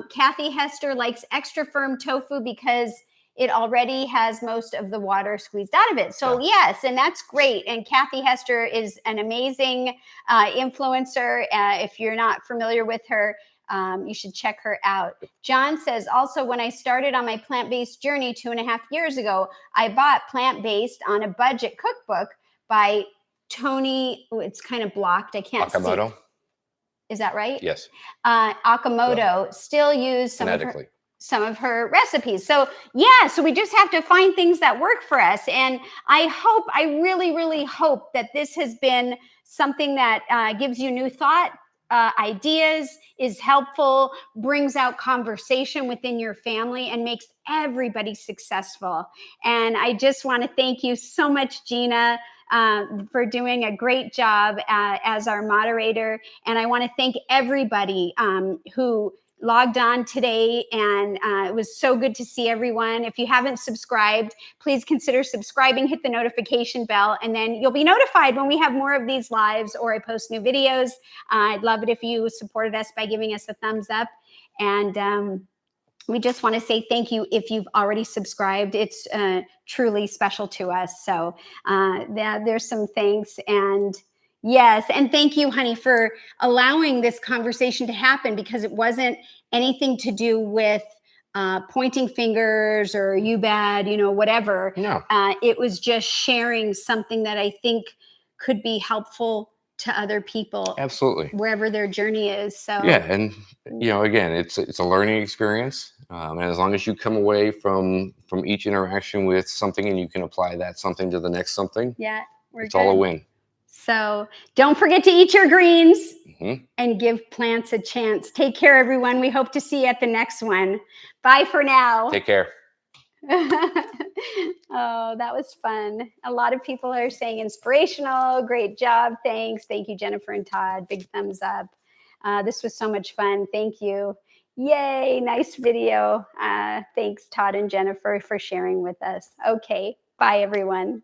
Kathy Hester likes extra firm tofu because it already has most of the water squeezed out of it. So yes, and that's great. And Kathy Hester is an amazing influencer. If you're not familiar with her, you should check her out. John says, also, when I started on my plant-based journey 2.5 years ago, I bought Plant-Based on a Budget cookbook by Tony. It's kind of blocked. I can't Akamoto? see. Is that right? Yes. Akamoto still use Phonetically. some of her recipes. So yeah, so we just have to find things that work for us. And I really, really hope that this has been something that gives you new thought, ideas, is helpful, brings out conversation within your family, and makes everybody successful. And I just want to thank you so much, Gina, for doing a great job as our moderator. And I want to thank everybody who logged on today, and it was so good to see everyone. If you haven't subscribed, please consider subscribing, hit the notification bell, and then you'll be notified when we have more of these lives or I post new videos. I'd love it if you supported us by giving us a thumbs up. And we just want to say thank you if you've already subscribed. It's truly special to us. So there's some thanks. And yes, and thank you, honey, for allowing this conversation to happen, because it wasn't anything to do with pointing fingers or you bad, whatever. No. It was just sharing something that I think could be helpful to other people. Absolutely. Wherever their journey is. So yeah, and again, it's a learning experience, and as long as you come away from each interaction with something and you can apply that something to the next something, it's all a win. So don't forget to eat your greens Mm-hmm. and give plants a chance. Take care, everyone. We hope to see you at the next one. Bye for now. Take care. Oh, that was fun. A lot of people are saying inspirational. Great job. Thanks. Thank you, Jennifer and Todd. Big thumbs up. This was so much fun. Thank you. Yay. Nice video. Thanks, Todd and Jennifer, for sharing with us. Okay. Bye, everyone.